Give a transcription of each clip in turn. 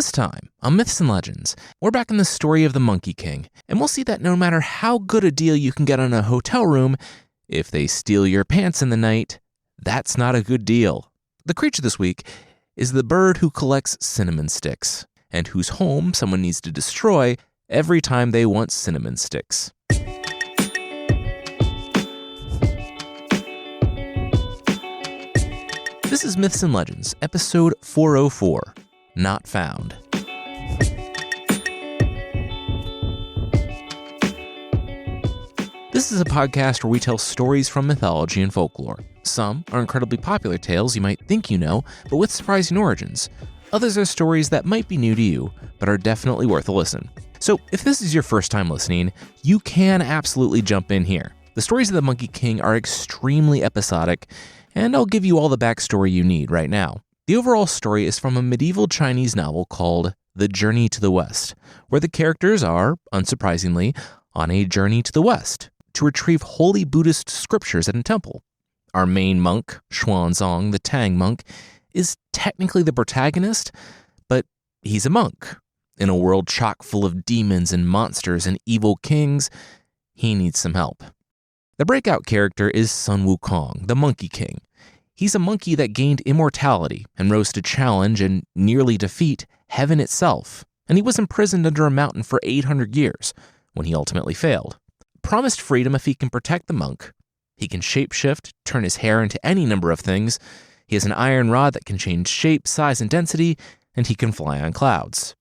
This time, on Myths and Legends, we're back in the story of the Monkey King, and we'll see that no matter how good a deal you can get on a hotel room, if they steal your pants in the night, that's not a good deal. The creature this week is the bird who collects cinnamon sticks, and whose home someone needs to destroy every time they want cinnamon sticks. This is Myths and Legends, episode 404. Not Found. This is a podcast where we tell stories from mythology and folklore. Some are incredibly popular tales you might think you know, but with surprising origins. Others are stories that might be new to you, but are definitely worth a listen. So if this is your first time listening, you can absolutely jump in here. The stories of the Monkey King are extremely episodic, and I'll give you all the backstory you need right now. The overall story is from a medieval Chinese novel called The Journey to the West, where the characters are, unsurprisingly, on a journey to the West to retrieve holy Buddhist scriptures at a temple. Our main monk, Xuanzang, the Tang monk, is technically the protagonist, but he's a monk. In a world chock full of demons and monsters and evil kings, he needs some help. The breakout character is Sun Wukong, the Monkey King. He's a monkey that gained immortality and rose to challenge and nearly defeat heaven itself, and he was imprisoned under a mountain for 800 years when he ultimately failed. Promised freedom if he can protect the monk. He can shapeshift, turn his hair into any number of things. He has an iron rod that can change shape, size, and density, and he can fly on clouds.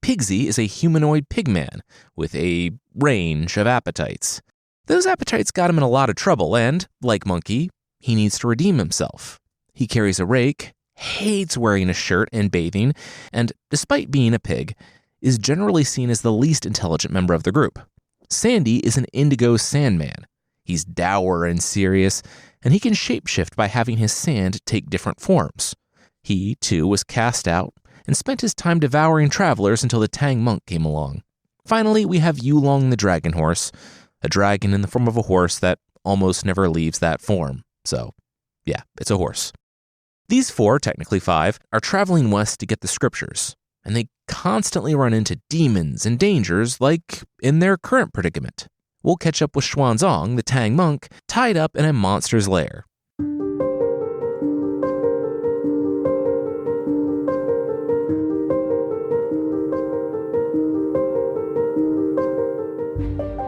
Pigsy is a humanoid pigman with a range of appetites. Those appetites got him in a lot of trouble, and, like Monkey, he needs to redeem himself. He carries a rake, hates wearing a shirt and bathing, and, despite being a pig, is generally seen as the least intelligent member of the group. Sandy is an indigo sandman. He's dour and serious, and he can shapeshift by having his sand take different forms. He, too, was cast out and spent his time devouring travelers until the Tang monk came along. Finally, we have Yulong the dragon horse, a dragon in the form of a horse that almost never leaves that form. So, yeah, it's a horse. These four, technically five, are traveling west to get the scriptures, and they constantly run into demons and dangers like in their current predicament. We'll catch up with Xuanzang, the Tang monk, tied up in a monster's lair.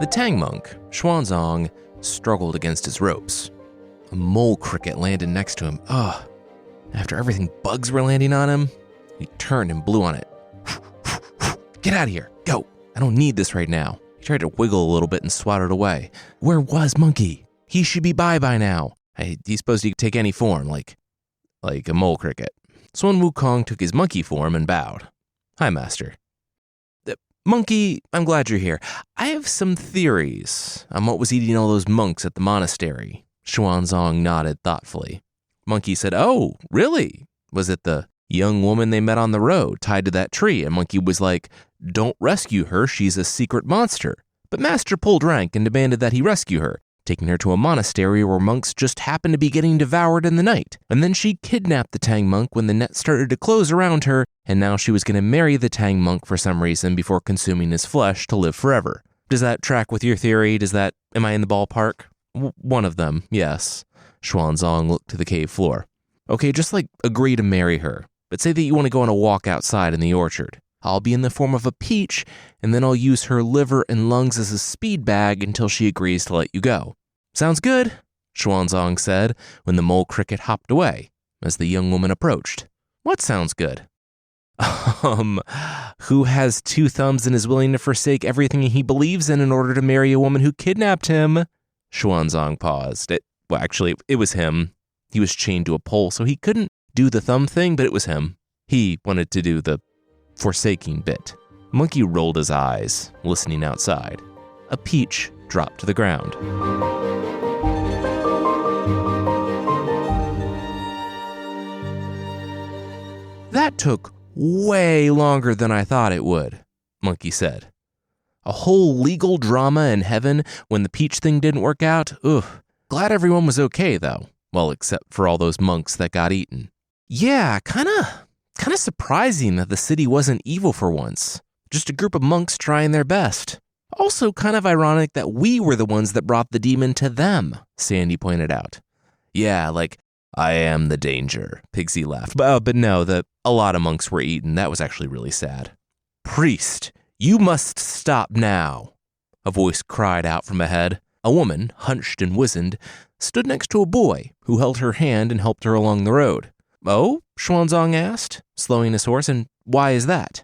The Tang monk, Xuanzang, struggled against his ropes. A mole cricket landed next to him. Ugh. After everything bugs were landing on him, he turned and blew on it. Get out of here. Go. I don't need this right now. He tried to wiggle a little bit and swat it away. Where was Monkey? He should be by now. He's supposed to take any form, like a mole cricket. Sun Wukong took his monkey form and bowed. Hi, master. Monkey, I'm glad you're here. I have some theories on what was eating all those monks at the monastery. Xuanzang nodded thoughtfully. Monkey said, Oh, really? Was it the young woman they met on the road tied to that tree? And Monkey was like, Don't rescue her, she's a secret monster. But Master pulled rank and demanded that he rescue her, taking her to a monastery where monks just happened to be getting devoured in the night. And then she kidnapped the Tang monk when the net started to close around her, and now she was going to marry the Tang monk for some reason before consuming his flesh to live forever. Does that track with your theory? Am I in the ballpark? One of them, yes. Xuanzang looked to the cave floor. Okay, just agree to marry her, but say that you want to go on a walk outside in the orchard. I'll be in the form of a peach, and then I'll use her liver and lungs as a speed bag until she agrees to let you go. Sounds good, Xuanzang said when the mole cricket hopped away as the young woman approached. What sounds good? Who has two thumbs and is willing to forsake everything he believes in order to marry a woman who kidnapped him? Xuanzang paused. It was him. He was chained to a pole, so he couldn't do the thumb thing, but it was him. He wanted to do the forsaking bit. Monkey rolled his eyes, listening outside. A peach dropped to the ground. That took way longer than I thought it would, Monkey said. A whole legal drama in heaven when the peach thing didn't work out? Ugh. Glad everyone was okay, though. Well, except for all those monks that got eaten. Yeah, kinda Kind of surprising that the city wasn't evil for once. Just a group of monks trying their best. Also kind of ironic that we were the ones that brought the demon to them, Sandy pointed out. Yeah, like, I am the danger, Pigsy laughed. But no, a lot of monks were eaten. That was actually really sad. Priest, you must stop now, a voice cried out from ahead. A woman, hunched and wizened, stood next to a boy who held her hand and helped her along the road. Oh? Xuanzang asked, slowing his horse, and why is that?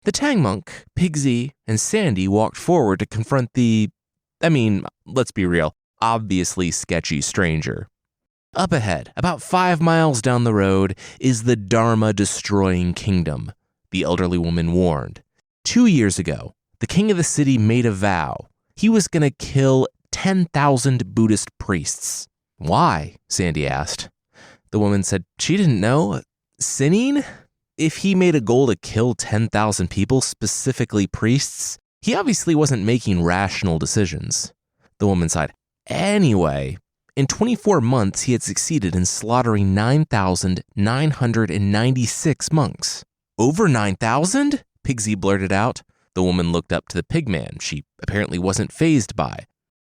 The Tang monk, Pigsy, and Sandy walked forward to confront let's be real, obviously sketchy stranger. Up ahead, about 5 miles down the road, is the Dharma-destroying kingdom, the elderly woman warned. 2 years ago, the king of the city made a vow. He was going to kill 10,000 Buddhist priests. Why? Sandy asked. The woman said she didn't know. Sinning? If he made a goal to kill 10,000 people, specifically priests, he obviously wasn't making rational decisions. The woman sighed. Anyway, in 24 months, he had succeeded in slaughtering 9,996 monks. Over 9,000? Pigsy blurted out. The woman looked up to the pigman she apparently wasn't fazed by.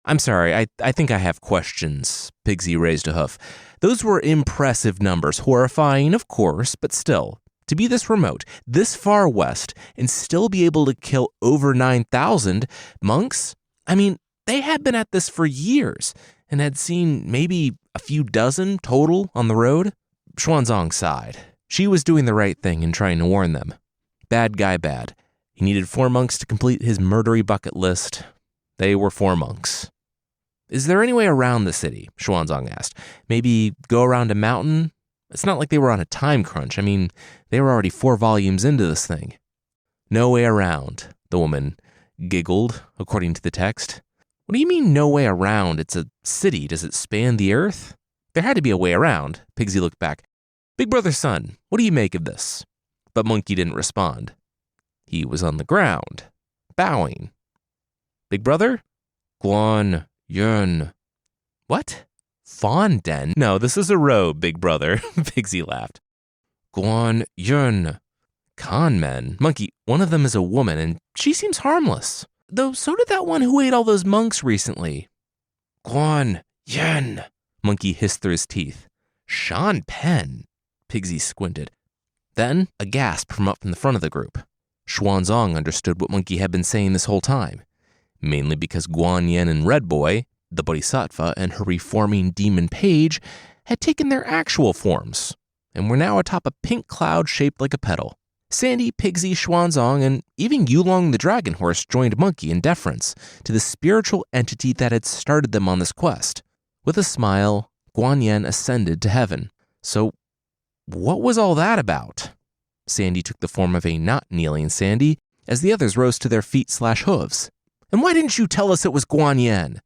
I'm sorry, I think I have questions, Pigsy raised a hoof. Those were impressive numbers, horrifying, of course, but still. To be this remote, this far west, and still be able to kill over 9,000 monks? They had been at this for years and had seen maybe a few dozen total on the road. Xuanzang sighed. She was doing the right thing in trying to warn them. Bad guy bad. He needed 4 monks to complete his murdery bucket list. They were 4 monks. Is there any way around the city? Xuanzang asked. Maybe go around a mountain? It's not like they were on a time crunch. They were already 4 volumes into this thing. No way around, the woman giggled, according to the text. What do you mean, no way around? It's a city. Does it span the earth? There had to be a way around. Pigsy looked back. Big brother son, what do you make of this? But Monkey didn't respond. He was on the ground, bowing. Big brother? Guan Yun. What? Fawn den? No, this is a robe, big brother. Pigsy laughed. Guan Yun. Con men. Monkey, one of them is a woman, and she seems harmless. Though so did that one who ate all those monks recently. Guan Yun. Monkey hissed through his teeth. Sean Penn. Pigsy squinted. Then a gasp from up from the front of the group. Xuanzang understood what Monkey had been saying this whole time, mainly because Guan Yin and Red Boy, the Bodhisattva, and her reforming demon page had taken their actual forms and were now atop a pink cloud shaped like a petal. Sandy, Pigsy, Xuanzang, and even Yulong the dragon horse joined Monkey in deference to the spiritual entity that had started them on this quest. With a smile, Guan Yin ascended to heaven. So, what was all that about? Sandy took the form of a not kneeling Sandy as the others rose to their feet/hooves. And why didn't you tell us it was Guan Yin?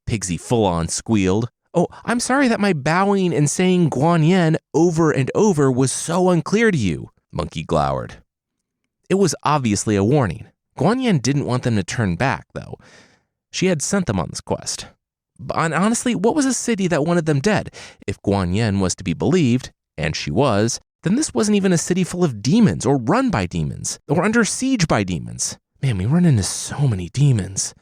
Pigsy full-on squealed. Oh, I'm sorry that my bowing and saying Guan Yin over and over was so unclear to you, Monkey glowered. It was obviously a warning. Guan Yin didn't want them to turn back, though. She had sent them on this quest. And honestly, what was a city that wanted them dead? If Guan Yin was to be believed, and she was, then this wasn't even a city full of demons or run by demons or under siege by demons. Man, we run into so many demons.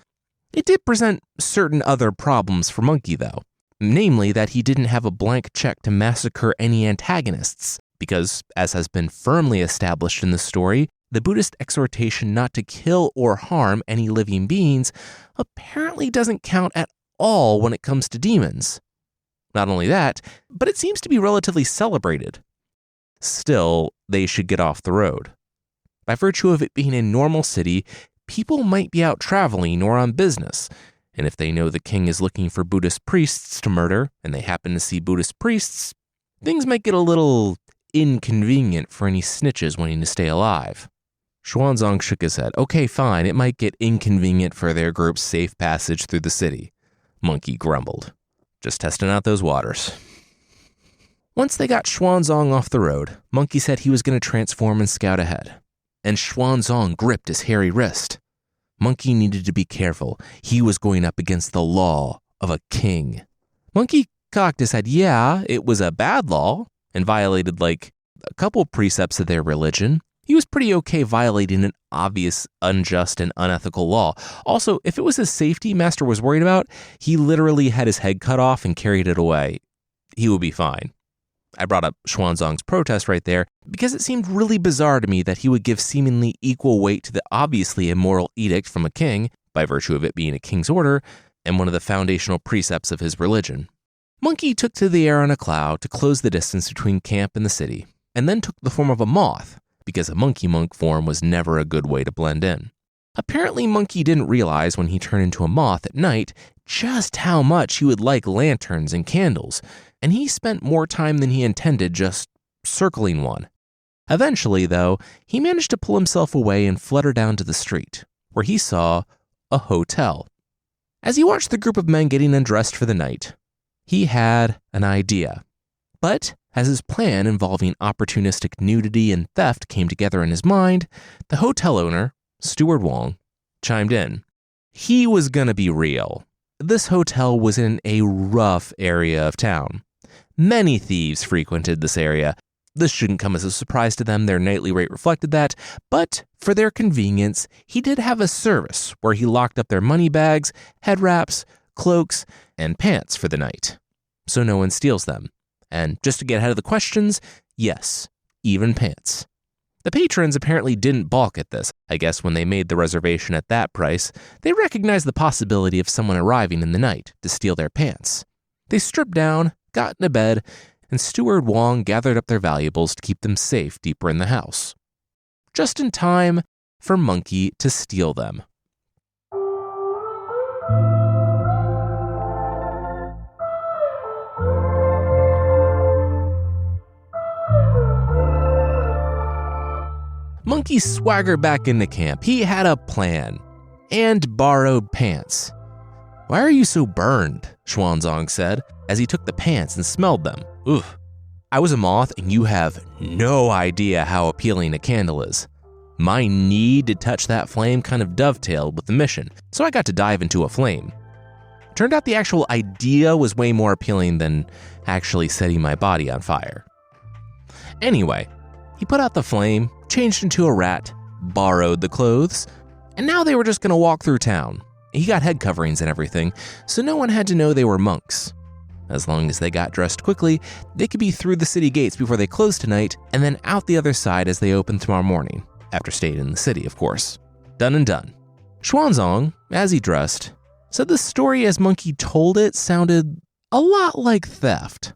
It did present certain other problems for Monkey, though. Namely, that he didn't have a blank check to massacre any antagonists, because, as has been firmly established in the story, the Buddhist exhortation not to kill or harm any living beings apparently doesn't count at all when it comes to demons. Not only that, but it seems to be relatively celebrated. Still, they should get off the road. By virtue of it being a normal city, people might be out traveling or on business, and if they know the king is looking for Buddhist priests to murder, and they happen to see Buddhist priests, things might get a little inconvenient for any snitches wanting to stay alive. Xuanzang shook his head. Okay, fine, it might get inconvenient for their group's safe passage through the city. Monkey grumbled. Just testing out those waters. Once they got Xuanzang off the road, Monkey said he was going to transform and scout ahead. And Xuanzang gripped his hairy wrist. Monkey needed to be careful. He was going up against the law of a king. Monkey cocked his head. Yeah, it was a bad law and violated, a couple precepts of their religion, he was pretty okay violating an obvious, unjust, and unethical law. Also, if it was his safety Master was worried about, he literally had his head cut off and carried it away. He would be fine. I brought up Xuanzang's protest right there because it seemed really bizarre to me that he would give seemingly equal weight to the obviously immoral edict from a king, by virtue of it being a king's order, and one of the foundational precepts of his religion. Monkey took to the air on a cloud to close the distance between camp and the city, and then took the form of a moth, because a monkey monk form was never a good way to blend in. Apparently, Monkey didn't realize when he turned into a moth at night just how much he would like lanterns and candles, and he spent more time than he intended just circling one. Eventually, though, he managed to pull himself away and flutter down to the street, where he saw a hotel. As he watched the group of men getting undressed for the night, he had an idea. But as his plan involving opportunistic nudity and theft came together in his mind, the hotel owner, Steward Wong, chimed in. He was going to be real. This hotel was in a rough area of town. Many thieves frequented this area. This shouldn't come as a surprise to them, their nightly rate reflected that, but for their convenience, he did have a service where he locked up their money bags, head wraps, cloaks, and pants for the night, so no one steals them. And just to get ahead of the questions, yes, even pants. The patrons apparently didn't balk at this. I guess when they made the reservation at that price, they recognized the possibility of someone arriving in the night to steal their pants. They stripped down, got into bed, and Steward Wong gathered up their valuables to keep them safe deeper in the house. Just in time for Monkey to steal them. Monkey swaggered back into camp. He had a plan and borrowed pants. "Why are you so burned?" Xuanzang said as he took the pants and smelled them. "Oof, I was a moth and you have no idea how appealing a candle is. My need to touch that flame kind of dovetailed with the mission, so I got to dive into a flame. Turned out the actual idea was way more appealing than actually setting my body on fire." Anyway, he put out the flame, changed into a rat, borrowed the clothes, and now they were just going to walk through town. He got head coverings and everything, so no one had to know they were monks. As long as they got dressed quickly, they could be through the city gates before they closed tonight, and then out the other side as they opened tomorrow morning, after staying in the city, of course. Done and done. Xuanzang, as he dressed, said the story as Monkey told it sounded a lot like theft.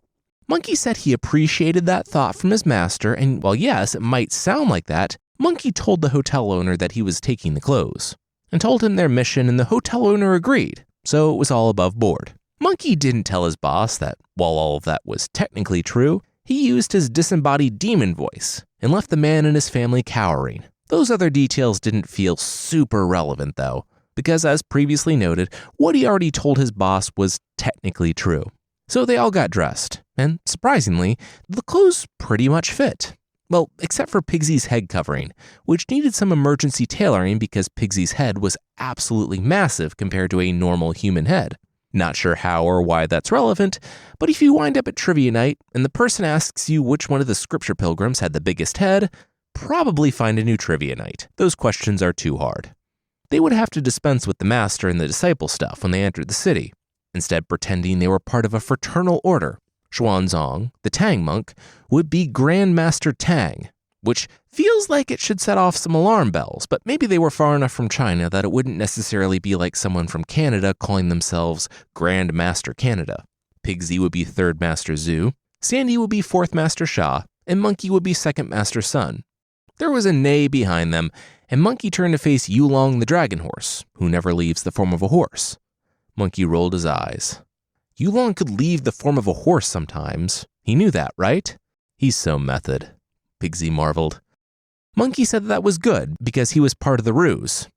Monkey said he appreciated that thought from his master, and while yes, it might sound like that, Monkey told the hotel owner that he was taking the clothes, and told him their mission, and the hotel owner agreed, so it was all above board. Monkey didn't tell his boss that while all of that was technically true, he used his disembodied demon voice and left the man and his family cowering. Those other details didn't feel super relevant though, because as previously noted, what he already told his boss was technically true. So they all got dressed, and surprisingly, the clothes pretty much fit. Well, except for Pigsy's head covering, which needed some emergency tailoring because Pigsy's head was absolutely massive compared to a normal human head. Not sure how or why that's relevant, but if you wind up at trivia night and the person asks you which one of the scripture pilgrims had the biggest head, probably find a new trivia night. Those questions are too hard. They would have to dispense with the master and the disciple stuff when they entered the city, instead pretending they were part of a fraternal order. Xuanzang, the Tang monk, would be Grand Master Tang, which feels like it should set off some alarm bells, but maybe they were far enough from China that it wouldn't necessarily be like someone from Canada calling themselves Grand Master Canada. Pigsy would be Third Master Zhu, Sandy would be Fourth Master Sha, and Monkey would be Second Master Sun. There was a neigh behind them, and Monkey turned to face Yulong the Dragon Horse, who never leaves the form of a horse. Monkey rolled his eyes. Yulong could leave the form of a horse sometimes. He knew that, right? He's so method, Pigsy marveled. Monkey said that was good because he was part of the ruse.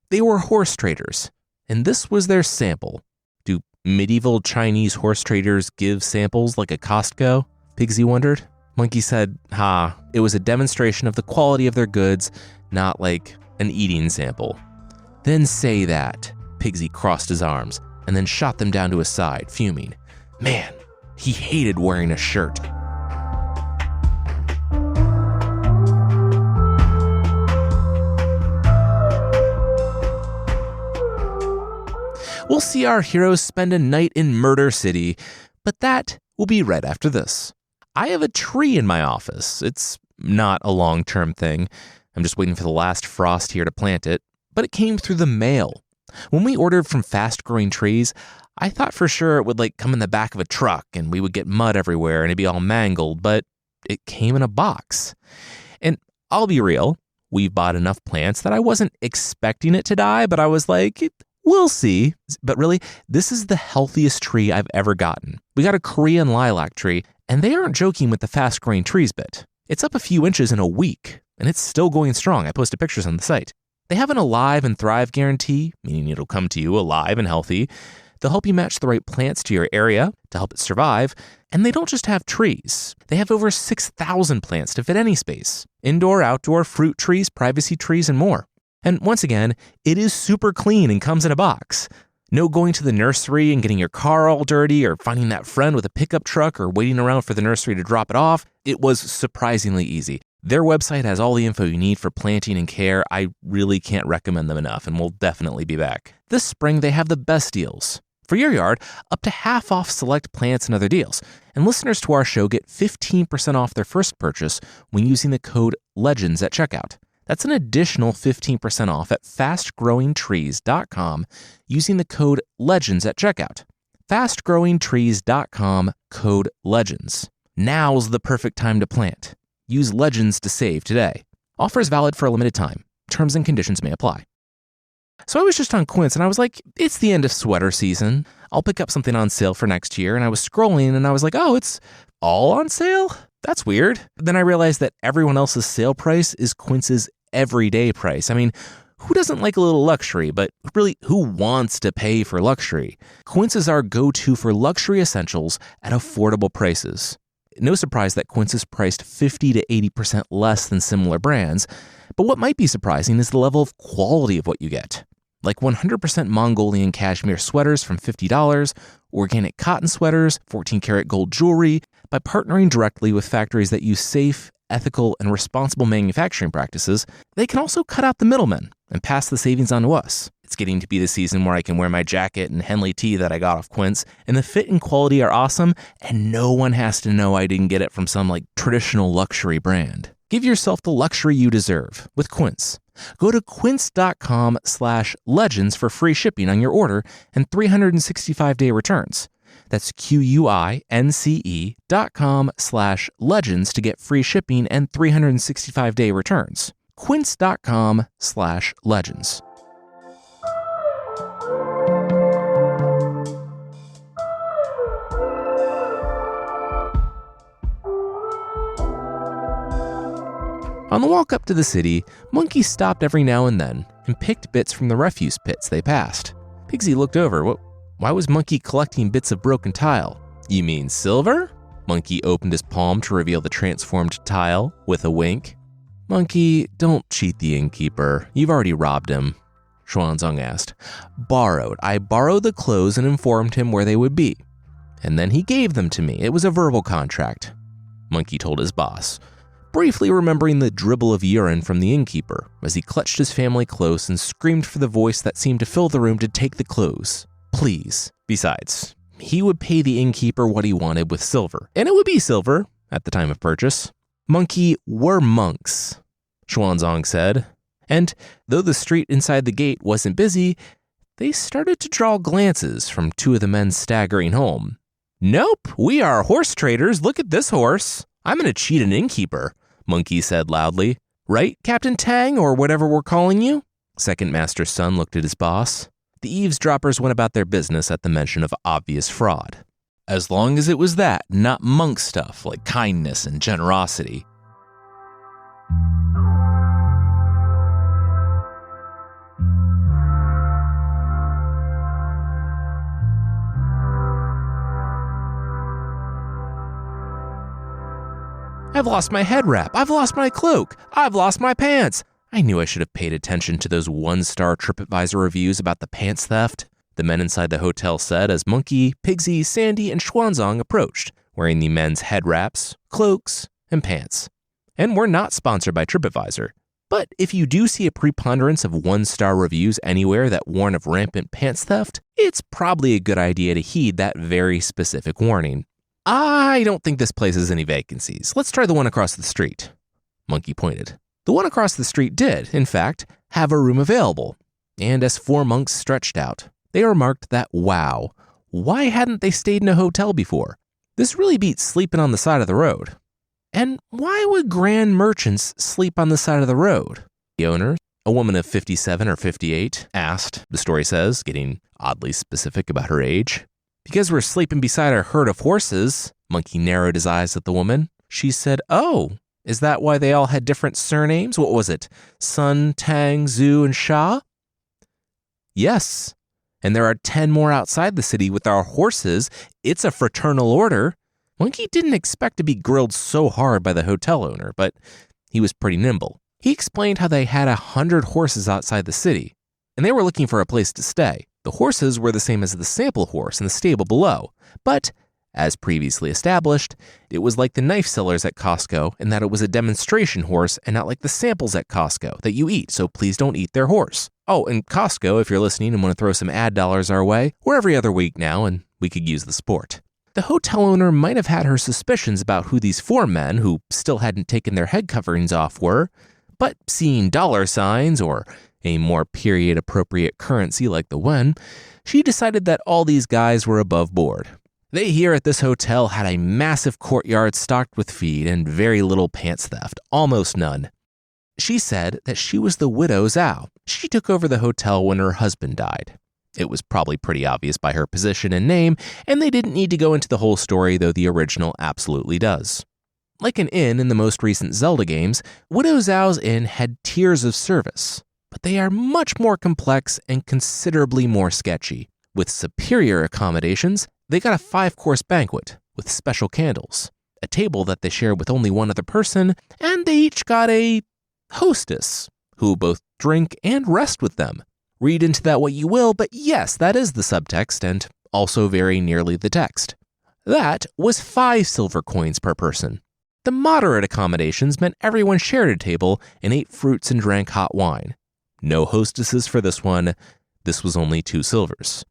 They were horse traders, and this was their sample. Do medieval Chinese horse traders give samples like a Costco? Pigsy wondered. Monkey said, it was a demonstration of the quality of their goods, not like an eating sample. Then say that. Pigsy crossed his arms and then shot them down to his side, fuming. Man, he hated wearing a shirt. We'll see our heroes spend a night in Murder City, but that will be right after this. I have a tree in my office. It's not a long-term thing. I'm just waiting for the last frost here to plant it, but it came through the mail. When we ordered from FastGrowingTrees, I thought for sure it would come in the back of a truck and we would get mud everywhere and it'd be all mangled, but it came in a box. And I'll be real, we've bought enough plants that I wasn't expecting it to die, but I was like, we'll see. But really, this is the healthiest tree I've ever gotten. We got a Korean lilac tree, and they aren't joking with the fast-growing trees bit. It's up a few inches in a week, and it's still going strong. I posted pictures on the site. They have an Alive and Thrive guarantee, meaning it'll come to you alive and healthy. They'll help you match the right plants to your area to help it survive. And they don't just have trees. They have over 6,000 plants to fit any space. Indoor, outdoor, fruit trees, privacy trees, and more. And once again, it is super clean and comes in a box. No going to the nursery and getting your car all dirty or finding that friend with a pickup truck or waiting around for the nursery to drop it off. It was surprisingly easy. Their website has all the info you need for planting and care. I really can't recommend them enough, and we'll definitely be back. This spring, they have the best deals. For your yard, up to half off select plants and other deals. And listeners to our show get 15% off their first purchase when using the code LEGENDS at checkout. That's an additional 15% off at fastgrowingtrees.com using the code LEGENDS at checkout. fastgrowingtrees.com, code LEGENDS. Now's the perfect time to plant. Use LEGENDS to save today. Offer is valid for a limited time. Terms and conditions may apply. So I was just on Quince and I was like, it's the end of sweater season. I'll pick up something on sale for next year. And I was scrolling and I was like, oh, it's all on sale? That's weird. Then I realized that everyone else's sale price is Quince's everyday price. I mean, who doesn't like a little luxury, but really, who wants to pay for luxury? Quince is our go-to for luxury essentials at affordable prices. No surprise that Quince is priced 50 to 80% less than similar brands, but what might be surprising is the level of quality of what you get. Like 100% Mongolian cashmere sweaters from $50, organic cotton sweaters, 14-karat gold jewelry. By partnering directly with factories that use safe, ethical, and responsible manufacturing practices, they can also cut out the middlemen and pass the savings on to us. It's getting to be the season where I can wear my jacket and Henley tee that I got off Quince, and the fit and quality are awesome, and no one has to know I didn't get it from some traditional luxury brand. Give yourself the luxury you deserve with Quince. Go to quince.com/legends for free shipping on your order and 365-day returns. That's QUINCE.com/legends to get free shipping and 365-day returns. Quince.com/legends. On the walk up to the city, Monkey stopped every now and then and picked bits from the refuse pits they passed. Pigsy looked over. Why was Monkey collecting bits of broken tile? You mean silver? Monkey opened his palm to reveal the transformed tile with a wink. Monkey, don't cheat the innkeeper. You've already robbed him. Xuanzang asked. Borrowed. I borrowed the clothes and informed him where they would be. And then he gave them to me. It was a verbal contract. Monkey told his boss, briefly remembering the dribble of urine from the innkeeper as he clutched his family close and screamed for the voice that seemed to fill the room to take the clothes. Please. Besides, he would pay the innkeeper what he wanted with silver, and it would be silver at the time of purchase. Monkey, we're monks, Xuanzang said. And though the street inside the gate wasn't busy, they started to draw glances from two of the men staggering home. Nope, we are horse traders. Look at this horse. I'm going to cheat an innkeeper, Monkey said loudly. Right, Captain Tang, or whatever we're calling you? Second Master's son looked at his boss. The eavesdroppers went about their business at the mention of obvious fraud. As long as it was that, not monk stuff like kindness and generosity. I've lost my head wrap. I've lost my cloak. I've lost my pants. I knew I should have paid attention to those 1-star TripAdvisor reviews about the pants theft, the men inside the hotel said as Monkey, Pigsy, Sandy, and Xuanzang approached, wearing the men's head wraps, cloaks, and pants. And we're not sponsored by TripAdvisor. But if you do see a preponderance of 1-star reviews anywhere that warn of rampant pants theft, it's probably a good idea to heed that very specific warning. I don't think this place has any vacancies. Let's try the one across the street. Monkey pointed. The one across the street did, in fact, have a room available. And as 4 monks stretched out, they remarked that, wow, why hadn't they stayed in a hotel before? This really beats sleeping on the side of the road. And why would grand merchants sleep on the side of the road? The owner, a woman of 57 or 58, asked, the story says, getting oddly specific about her age. Because we're sleeping beside a herd of horses, Monkey narrowed his eyes at the woman. She said, oh, is that why they all had different surnames? What was it? Sun, Tang, Zhu, and Sha? Yes, and there are 10 more outside the city with our horses. It's a fraternal order. Monkey didn't expect to be grilled so hard by the hotel owner, but he was pretty nimble. He explained how they had 100 horses outside the city, and they were looking for a place to stay. The horses were the same as the sample horse in the stable below, but, as previously established, it was like the knife sellers at Costco in that it was a demonstration horse and not like the samples at Costco that you eat, so please don't eat their horse. Oh, and Costco, if you're listening and want to throw some ad dollars our way, we're every other week now, and we could use the support. The hotel owner might have had her suspicions about who these 4 men, who still hadn't taken their head coverings off, were, but seeing dollar signs or a more period-appropriate currency like the yuan, she decided that all these guys were above board. They here at this hotel had a massive courtyard stocked with feed and very little pants theft, almost none. She said that she was the widow Zhao. She took over the hotel when her husband died. It was probably pretty obvious by her position and name, and they didn't need to go into the whole story, though the original absolutely does. Like an inn in the most recent Zelda games, Widow Zhao's inn had tiers of service, but they are much more complex and considerably more sketchy. With superior accommodations, they got a 5-course banquet with special candles, a table that they shared with only one other person, and they each got a hostess who both drink and rest with them. Read into that what you will, but yes, that is the subtext and also very nearly the text. That was 5 silver coins per person. The moderate accommodations meant everyone shared a table and ate fruits and drank hot wine. No hostesses for this one. This was only 2 silvers.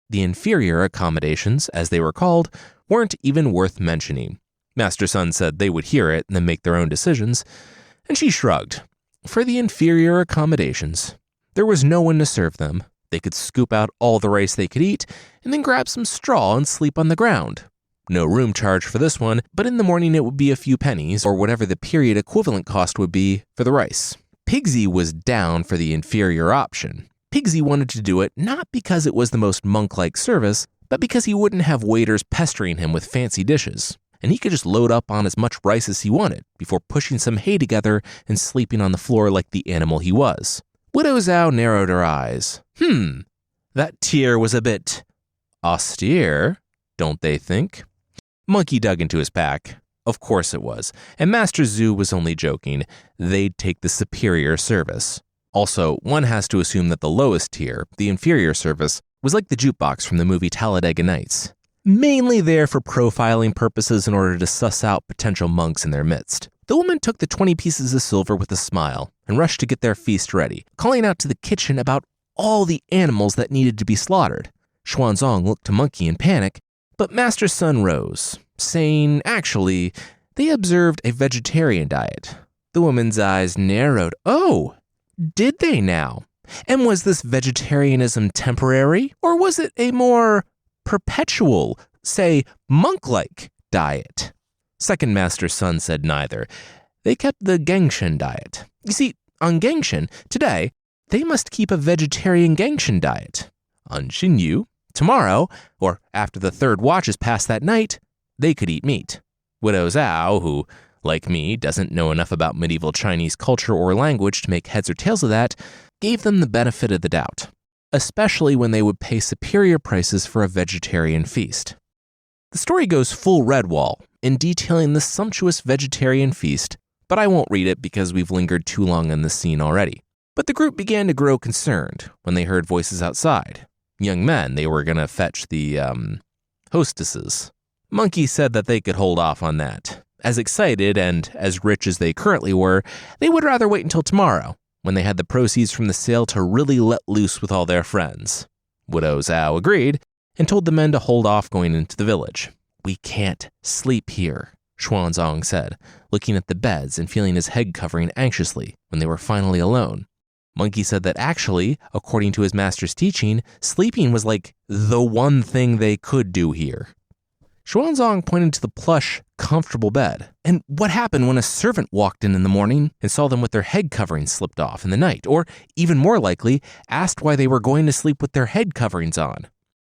The inferior accommodations, as they were called, weren't even worth mentioning. Master Sun said they would hear it and then make their own decisions, and she shrugged. For the inferior accommodations, there was no one to serve them. They could scoop out all the rice they could eat and then grab some straw and sleep on the ground. No room charge for this one, but in the morning it would be a few pennies or whatever the period equivalent cost would be for the rice. Pigsy was down for the inferior option. Pigsy wanted to do it not because it was the most monk-like service, but because he wouldn't have waiters pestering him with fancy dishes, and he could just load up on as much rice as he wanted before pushing some hay together and sleeping on the floor like the animal he was. Widow Zhao narrowed her eyes. That tier was a bit austere, don't they think? Monkey dug into his pack. Of course it was, and Master Zhu was only joking. They'd take the superior service. Also, one has to assume that the lowest tier, the inferior service, was like the jukebox from the movie Talladega Nights, mainly there for profiling purposes in order to suss out potential monks in their midst. The woman took the 20 pieces of silver with a smile and rushed to get their feast ready, calling out to the kitchen about all the animals that needed to be slaughtered. Xuanzong looked to Monkey in panic, but Master Sun rose, saying, actually, they observed a vegetarian diet. The woman's eyes narrowed. Oh, did they now? And was this vegetarianism temporary, or was it a more perpetual, say, monk-like diet? Second Master Sun said neither. They kept the Gengchen diet. You see, on Gengchen, today, they must keep a vegetarian Gengchen diet. On Xinyu, tomorrow, or after the 3rd watch is passed that night, they could eat meat. Widow Zhao, who, like me, doesn't know enough about medieval Chinese culture or language to make heads or tails of that, gave them the benefit of the doubt, especially when they would pay superior prices for a vegetarian feast. The story goes full Redwall in detailing the sumptuous vegetarian feast, but I won't read it because we've lingered too long in this scene already. But the group began to grow concerned when they heard voices outside. Young men, they were going to fetch the, hostesses. Monkey said that they could hold off on that, As excited and as rich as they currently were, they would rather wait until tomorrow, when they had the proceeds from the sale to really let loose with all their friends. Widow Zhao agreed and told the men to hold off going into the village. "We can't sleep here," Xuanzang said, looking at the beds and feeling his head covering anxiously when they were finally alone. Monkey said that actually, according to his master's teaching, sleeping was like the one thing they could do here. Xuanzang pointed to the plush, comfortable bed. And what happened when a servant walked in the morning and saw them with their head coverings slipped off in the night, or even more likely, asked why they were going to sleep with their head coverings on?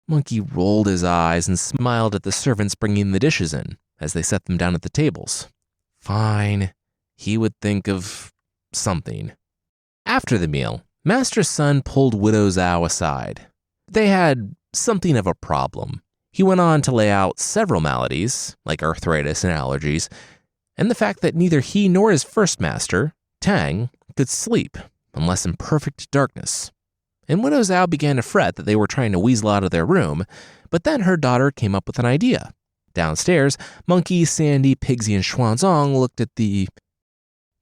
Monkey rolled his eyes and smiled at the servants bringing the dishes in as they set them down at the tables. Fine, he would think of something. After the meal, Master's son pulled Widow Zhao aside. They had something of a problem. He went on to lay out several maladies, like arthritis and allergies, and the fact that neither he nor his first master, Tang, could sleep unless in perfect darkness. And Widow Zhao began to fret that they were trying to weasel out of their room, but then her daughter came up with an idea. Downstairs, Monkey, Sandy, Pigsy, and Xuanzang looked at the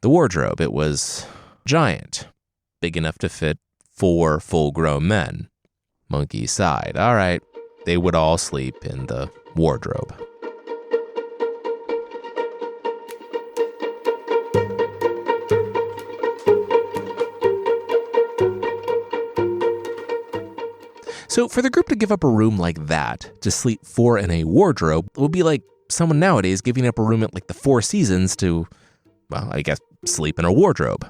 wardrobe. It was giant, big enough to fit 4 full-grown men. Monkey sighed. All right, they would all sleep in the wardrobe. So for the group to give up a room like that to sleep 4 in a wardrobe would be like someone nowadays giving up a room at like the Four Seasons to, well, I guess, sleep in a wardrobe.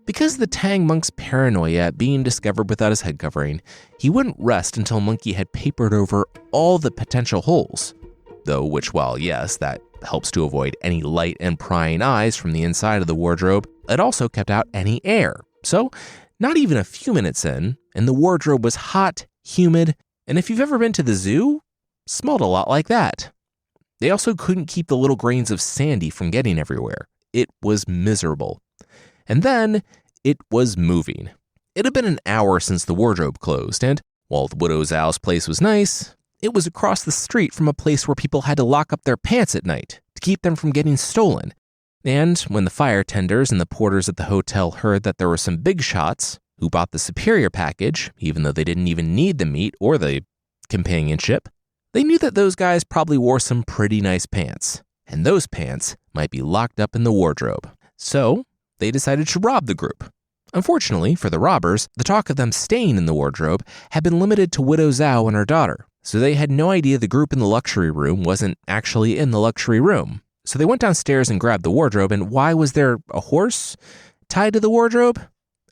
Because of the Tang monk's paranoia at being discovered without his head covering, he wouldn't rest until Monkey had papered over all the potential holes. Though which, while yes, that helps to avoid any light and prying eyes from the inside of the wardrobe, it also kept out any air. So, not even a few minutes in, and the wardrobe was hot, humid, and if you've ever been to the zoo, smelled a lot like that. They also couldn't keep the little grains of sandy from getting everywhere. It was miserable. And then it was moving. It had been an hour since the wardrobe closed, and while the Widow Zhao's place was nice, it was across the street from a place where people had to lock up their pants at night to keep them from getting stolen. And when the fire tenders and the porters at the hotel heard that there were some big shots who bought the superior package, even though they didn't even need the meat or the companionship, they knew that those guys probably wore some pretty nice pants, and those pants might be locked up in the wardrobe. So they decided to rob the group. Unfortunately for the robbers, the talk of them staying in the wardrobe had been limited to Widow Zhao and her daughter, so they had no idea the group in the luxury room wasn't actually in the luxury room. So they went downstairs and grabbed the wardrobe, and why was there a horse tied to the wardrobe?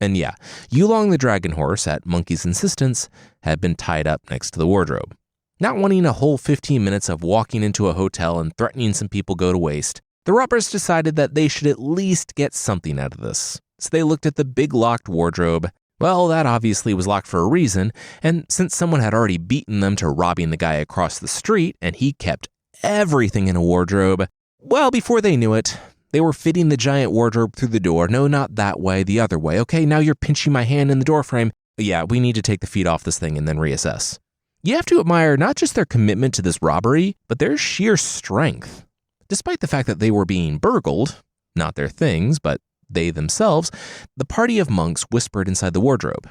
And yeah, Yulong the dragon horse, at Monkey's insistence, had been tied up next to the wardrobe. Not wanting a whole 15 minutes of walking into a hotel and threatening some people go to waste, the robbers decided that they should at least get something out of this. So they looked at the big locked wardrobe. Well, that obviously was locked for a reason, and since someone had already beaten them to robbing the guy across the street and he kept everything in a wardrobe, well, before they knew it, they were fitting the giant wardrobe through the door. No, not that way, the other way. Okay, now you're pinching my hand in the doorframe. Yeah, we need to take the feet off this thing and then reassess. You have to admire not just their commitment to this robbery, but their sheer strength. Despite the fact that they were being burgled, not their things, but they themselves, the party of monks whispered inside the wardrobe.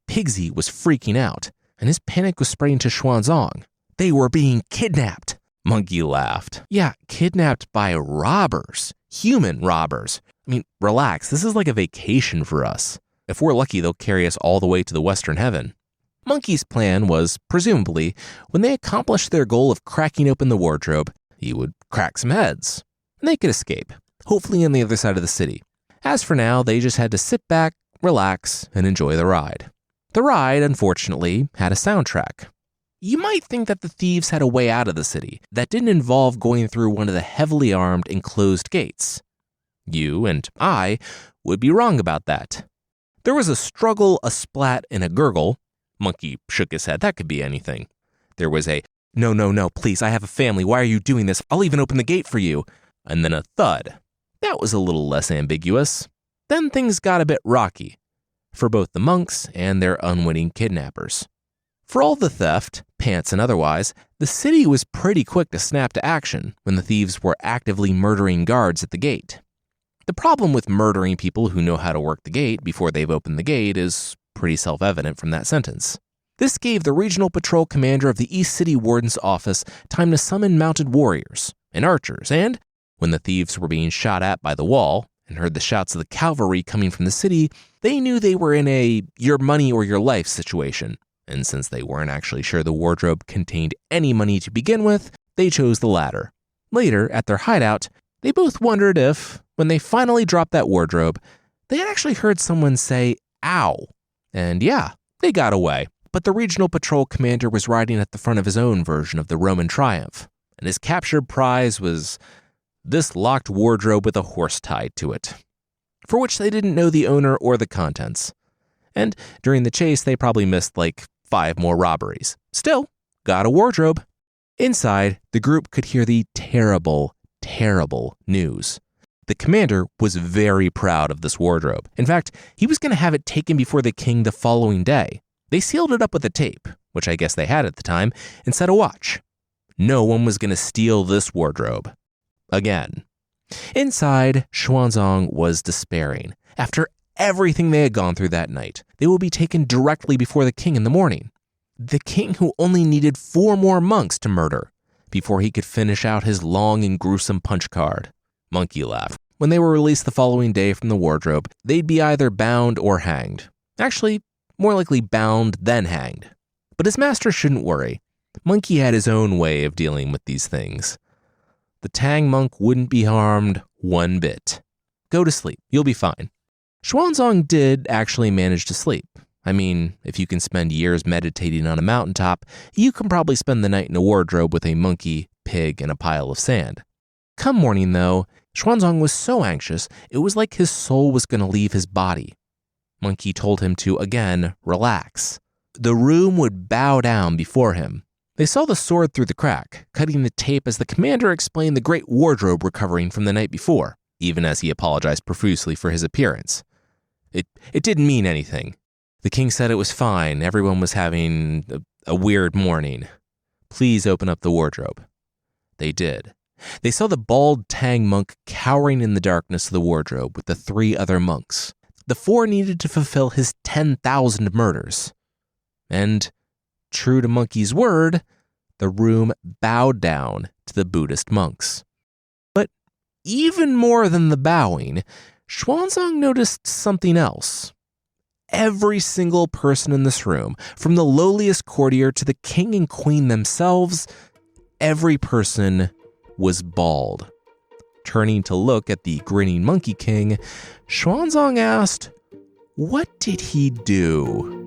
Pigsy was freaking out, and his panic was spreading to Xuanzang. They were being kidnapped. Monkey laughed. Yeah, kidnapped by robbers. Human robbers. I mean, relax, this is like a vacation for us. If we're lucky, they'll carry us all the way to the Western Heaven. Monkey's plan was, presumably, when they accomplished their goal of cracking open the wardrobe, he would crack some heads, and they could escape, hopefully on the other side of the city. As for now, they just had to sit back, relax, and enjoy the ride. The ride, unfortunately, had a soundtrack. You might think that the thieves had a way out of the city that didn't involve going through one of the heavily armed enclosed gates. You and I would be wrong about that. There was a struggle, a splat, and a gurgle. Monkey shook his head. That could be anything. There was a, no, please, I have a family. Why are you doing this? I'll even open the gate for you. And then a thud. That was a little less ambiguous. Then things got a bit rocky for both the monks and their unwitting kidnappers. For all the theft, pants and otherwise, the city was pretty quick to snap to action when the thieves were actively murdering guards at the gate. The problem with murdering people who know how to work the gate before they've opened the gate is pretty self-evident from that sentence. This gave the regional patrol commander of the East City Warden's office time to summon mounted warriors and archers, and when the thieves were being shot at by the wall and heard the shouts of the cavalry coming from the city, they knew they were in a your money or your life situation. And since they weren't actually sure the wardrobe contained any money to begin with, they chose the latter. Later, at their hideout, they both wondered if, when they finally dropped that wardrobe, they had actually heard someone say, "Ow." And yeah, they got away. But the regional patrol commander was riding at the front of his own version of the Roman triumph, and his captured prize was this locked wardrobe with a horse tied to it, for which they didn't know the owner or the contents. And during the chase, they probably missed like 5 more robberies. Still, got a wardrobe. Inside, the group could hear the terrible, terrible news. The commander was very proud of this wardrobe. In fact, he was going to have it taken before the king the following day. They sealed it up with a tape, which I guess they had at the time, and set a watch. No one was going to steal this wardrobe. Again. Inside, Xuanzang was despairing. After everything they had gone through that night, they will be taken directly before the king in the morning. The king who only needed 4 more monks to murder before he could finish out his long and gruesome punch card. Monkey laughed. When they were released the following day from the wardrobe, they'd be either bound or hanged. Actually, more likely bound than hanged. But his master shouldn't worry. Monkey had his own way of dealing with these things. The Tang monk wouldn't be harmed one bit. Go to sleep. You'll be fine. Xuanzang did actually manage to sleep. I mean, if you can spend years meditating on a mountaintop, you can probably spend the night in a wardrobe with a monkey, pig, and a pile of sand. Come morning, though, Xuanzang was so anxious, it was like his soul was going to leave his body. Monkey told him to, again, relax. The room would bow down before him. They saw the sword through the crack, cutting the tape as the commander explained the great wardrobe recovering from the night before, even as he apologized profusely for his appearance. It didn't mean anything. The king said it was fine. Everyone was having a weird morning. Please open up the wardrobe. They did. They saw the bald Tang monk cowering in the darkness of the wardrobe with the 3 other monks. The 4 needed to fulfill his 10,000 murders. And, true to Monkey's word, the room bowed down to the Buddhist monks. But even more than the bowing, Xuanzang noticed something else. Every single person in this room, from the lowliest courtier to the king and queen themselves, every person was bald. Turning to look at the grinning Monkey King, Xuanzang asked, "What did he do?"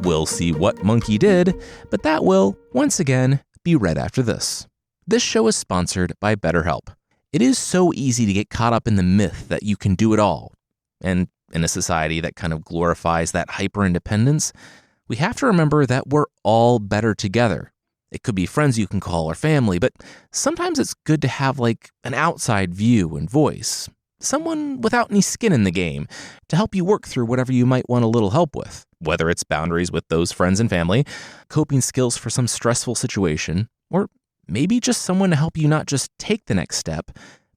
We'll see what Monkey did, but that will, once again, be right after this. This show is sponsored by BetterHelp. It is so easy to get caught up in the myth that you can do it all. And in a society that kind of glorifies that hyper-independence, we have to remember that we're all better together. It could be friends you can call or family, but sometimes it's good to have like an outside view and voice. Someone without any skin in the game to help you work through whatever you might want a little help with, whether it's boundaries with those friends and family, coping skills for some stressful situation, or maybe just someone to help you not just take the next step,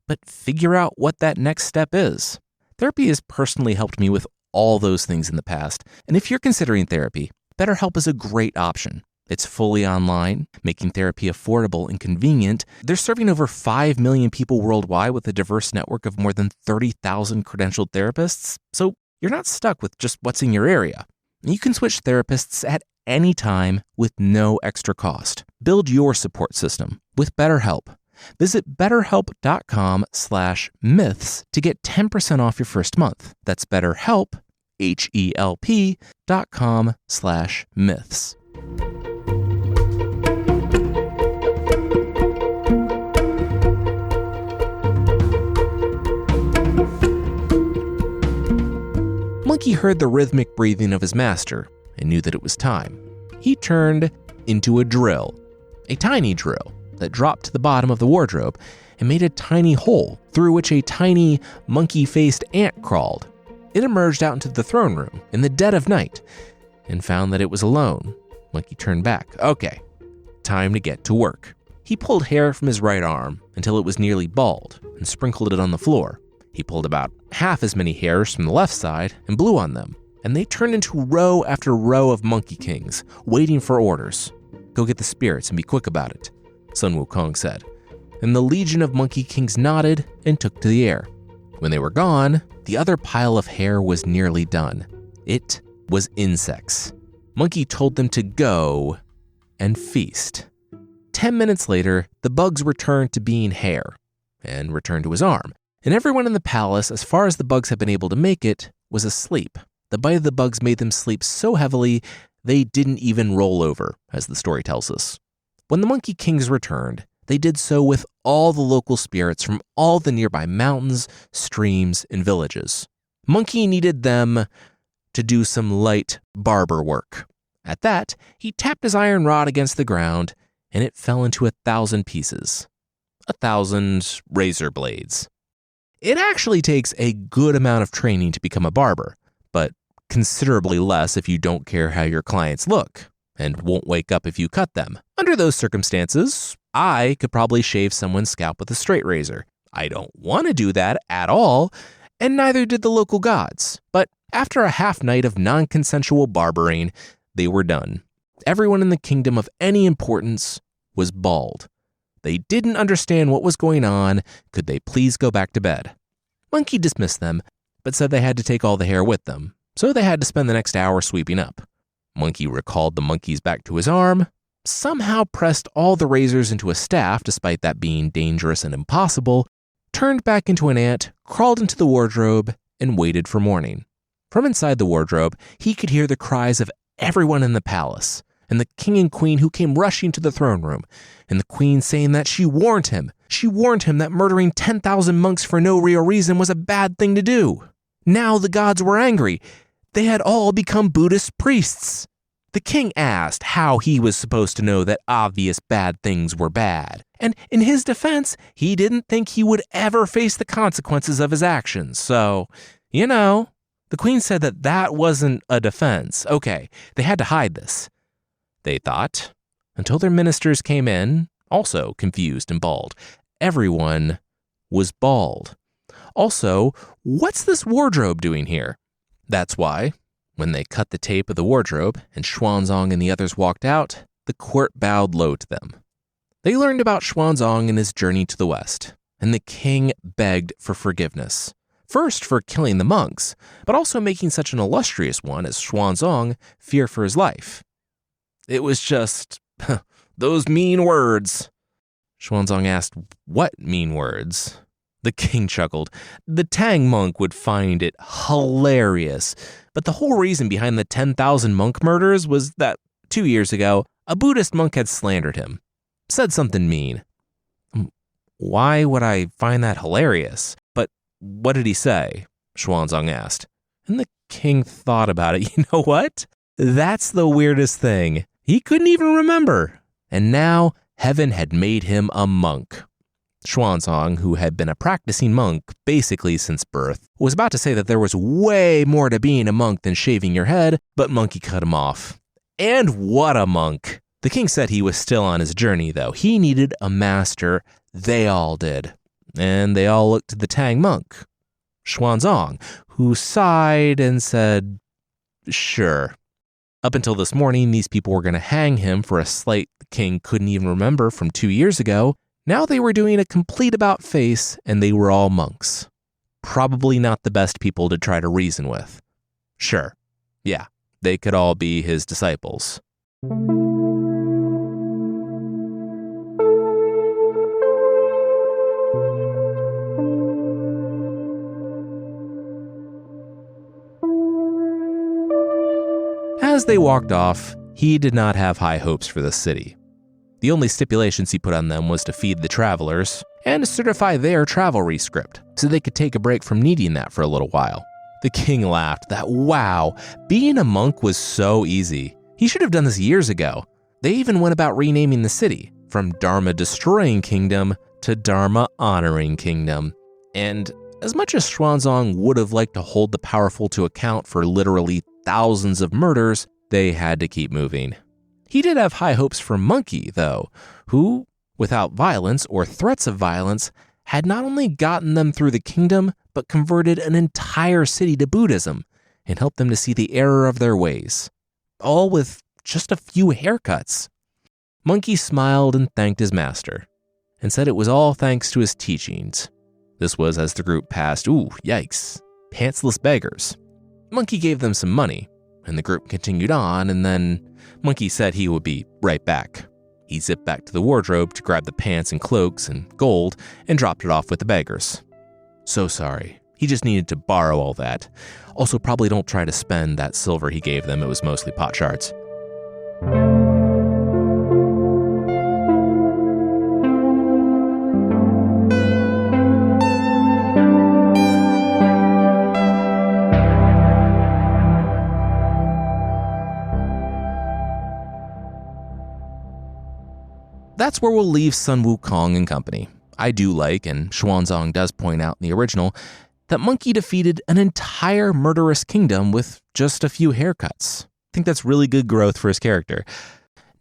but figure out what that next step is. Therapy has personally helped me with all those things in the past, and if you're considering therapy, BetterHelp is a great option. It's fully online, making therapy affordable and convenient. They're serving over 5 million people worldwide with a diverse network of more than 30,000 credentialed therapists, so you're not stuck with just what's in your area. You can switch therapists at any time with no extra cost. Build your support system with BetterHelp. Visit betterhelp.com/myths to get 10% off your first month. That's BetterHelp, HELP.com/myths. Monkey heard the rhythmic breathing of his master and knew that it was time. He turned into a drill, a tiny drill, that dropped to the bottom of the wardrobe and made a tiny hole through which a tiny, monkey-faced ant crawled. It emerged out into the throne room in the dead of night and found that it was alone. Monkey turned back. Okay, time to get to work. He pulled hair from his right arm until it was nearly bald and sprinkled it on the floor. He pulled about half as many hairs from the left side and blew on them, and they turned into row after row of Monkey Kings, waiting for orders. Go get the spirits and be quick about it, Sun Wukong said. And the legion of Monkey Kings nodded and took to the air. When they were gone, the other pile of hair was nearly done. It was insects. Monkey told them to go and feast. 10 minutes later, the bugs returned to being hair and returned to his arm. And everyone in the palace, as far as the bugs had been able to make it, was asleep. The bite of the bugs made them sleep so heavily, they didn't even roll over, as the story tells us. When the Monkey Kings returned, they did so with all the local spirits from all the nearby mountains, streams, and villages. Monkey needed them to do some light barber work. At that, he tapped his iron rod against the ground, and it fell into 1,000 pieces. 1,000 razor blades. It actually takes a good amount of training to become a barber, but considerably less if you don't care how your clients look and won't wake up if you cut them. Under those circumstances, I could probably shave someone's scalp with a straight razor. I don't want to do that at all, and neither did the local gods. But after a half night of non-consensual barbering, they were done. Everyone in the kingdom of any importance was bald. They didn't understand what was going on. Could they please go back to bed? Monkey dismissed them, but said they had to take all the hair with them, so they had to spend the next hour sweeping up. Monkey recalled the monkeys back to his arm, somehow pressed all the razors into a staff despite that being dangerous and impossible, turned back into an ant, crawled into the wardrobe, and waited for morning. From inside the wardrobe, he could hear the cries of everyone in the palace, and the king and queen who came rushing to the throne room, and the queen saying that she warned him that murdering 10,000 monks for no real reason was a bad thing to do. Now the gods were angry. They had all become Buddhist priests. The king asked how he was supposed to know that obvious bad things were bad. And in his defense, he didn't think he would ever face the consequences of his actions. So, the queen said that wasn't a defense. Okay, they had to hide this, they thought, until their ministers came in, also confused and bald. Everyone was bald. Also, what's this wardrobe doing here? That's why, when they cut the tape of the wardrobe and Xuanzang and the others walked out, the court bowed low to them. They learned about Xuanzang and his journey to the west, and the king begged for forgiveness. First for killing the monks, but also making such an illustrious one as Xuanzang fear for his life. It was just those mean words. Xuanzang asked, what mean words? The king chuckled. The Tang monk would find it hilarious, but the whole reason behind the 10,000 monk murders was that 2 years ago, a Buddhist monk had slandered him, said something mean. Why would I find that hilarious? But what did he say? Xuanzang asked. And the king thought about it. You know what? That's the weirdest thing. He couldn't even remember. And now heaven had made him a monk. Xuanzang, who had been a practicing monk basically since birth, was about to say that there was way more to being a monk than shaving your head, but Monkey cut him off. And what a monk! The king said he was still on his journey, though. He needed a master. They all did. And they all looked to the Tang monk, Xuanzang, who sighed and said, sure. Up until this morning, these people were going to hang him for a slight the king couldn't even remember from 2 years ago. Now they were doing a complete about-face, and they were all monks. Probably not the best people to try to reason with. Sure, yeah, they could all be his disciples. As they walked off, he did not have high hopes for the city. The only stipulations he put on them was to feed the travelers and to certify their travel rescript so they could take a break from needing that for a little while. The king laughed that, wow, being a monk was so easy. He should have done this years ago. They even went about renaming the city. from Dharma-destroying kingdom to Dharma-honoring kingdom. And as much as Xuanzang would have liked to hold the powerful to account for literally thousands of murders, they had to keep moving. He did have high hopes for Monkey, though, who, without violence or threats of violence, had not only gotten them through the kingdom, but converted an entire city to Buddhism and helped them to see the error of their ways, all with just a few haircuts. Monkey smiled and thanked his master, and said it was all thanks to his teachings. This was as the group passed, yikes, pantsless beggars. Monkey gave them some money, and the group continued on, and then Monkey said he would be right back. He zipped back to the wardrobe to grab the pants and cloaks and gold and dropped it off with the beggars. So sorry. He just needed to borrow all that. Also, probably don't try to spend that silver he gave them. It was mostly pot shards. That's where we'll leave Sun Wukong and company. I do like, and Xuanzang does point out in the original, that Monkey defeated an entire murderous kingdom with just a few haircuts. I think that's really good growth for his character.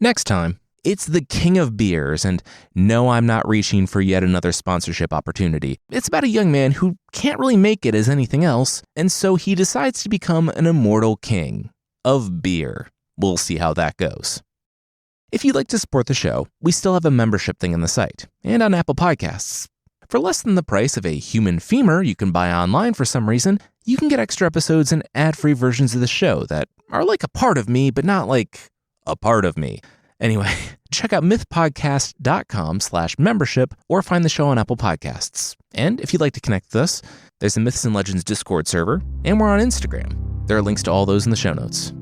Next time, it's the King of Beers, and no, I'm not reaching for yet another sponsorship opportunity. It's about a young man who can't really make it as anything else, and so he decides to become an immortal king of beer. We'll see how that goes. If you'd like to support the show, we still have a membership thing on the site and on Apple Podcasts. For less than the price of a human femur you can buy online for some reason, you can get extra episodes and ad-free versions of the show that are like a part of me, but not like a part of me. Anyway, check out mythpodcast.com/membership or find the show on Apple Podcasts. And if you'd like to connect with us, there's a Myths and Legends Discord server, and we're on Instagram. There are links to all those in the show notes.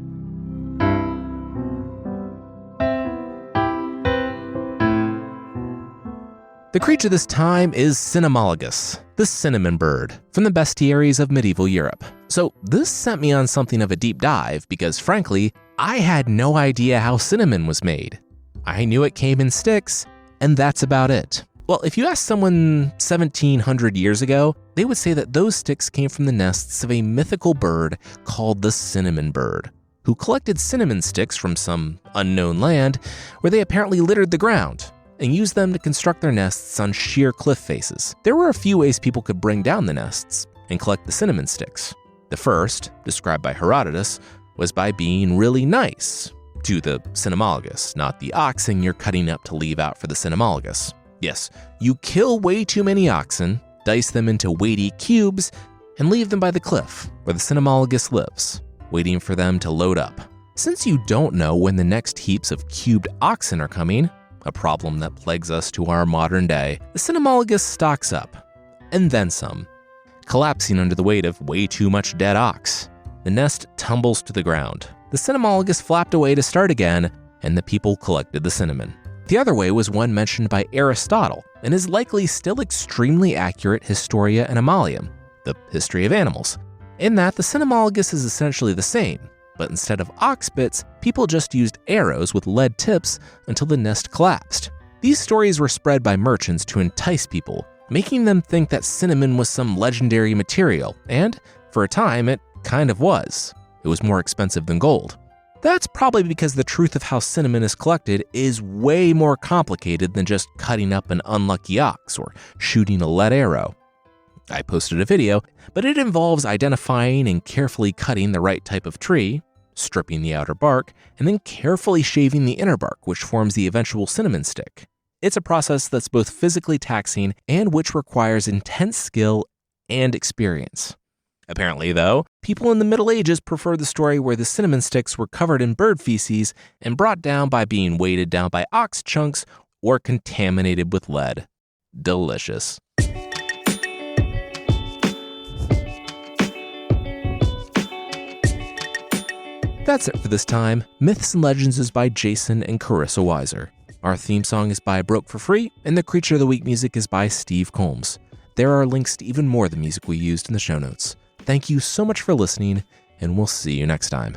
The creature this time is Cinnamologus, the cinnamon bird, from the bestiaries of medieval Europe. So this sent me on something of a deep dive because, frankly, I had no idea how cinnamon was made. I knew it came in sticks, and that's about it. Well, if you ask someone 1,700 years ago, they would say that those sticks came from the nests of a mythical bird called the cinnamon bird, who collected cinnamon sticks from some unknown land where they apparently littered the ground and used them to construct their nests on sheer cliff faces. There were a few ways people could bring down the nests and collect the cinnamon sticks. The first, described by Herodotus, was by being really nice to the Cinnamologus, not the oxen you're cutting up to leave out for the Cinnamologus. Yes, you kill way too many oxen, dice them into weighty cubes, and leave them by the cliff where the Cinnamologus lives, waiting for them to load up. Since you don't know when the next heaps of cubed oxen are coming, a problem that plagues us to our modern day, the Cinnamologus stocks up, and then some. Collapsing under the weight of way too much dead ox, the nest tumbles to the ground. The Cinnamologus flapped away to start again, and the people collected the cinnamon. The other way was one mentioned by Aristotle, and is likely still extremely accurate Historia Animalium, the history of animals, in that the Cinnamologus is essentially the same, but instead of ox bits, people just used arrows with lead tips until the nest collapsed. These stories were spread by merchants to entice people, making them think that cinnamon was some legendary material, and for a time it kind of was. It was more expensive than gold. That's probably because the truth of how cinnamon is collected is way more complicated than just cutting up an unlucky ox or shooting a lead arrow. I posted a video, but it involves identifying and carefully cutting the right type of tree, stripping the outer bark, and then carefully shaving the inner bark, which forms the eventual cinnamon stick. It's a process that's both physically taxing and which requires intense skill and experience. Apparently, though, people in the Middle Ages preferred the story where the cinnamon sticks were covered in bird feces and brought down by being weighted down by ox chunks or contaminated with lead. Delicious. That's it for this time. Myths and Legends is by Jason and Carissa Weiser. Our theme song is by Broke for Free, and the Creature of the Week music is by Steve Combs. There are links to even more of the music we used in the show notes. Thank you so much for listening, and we'll see you next time.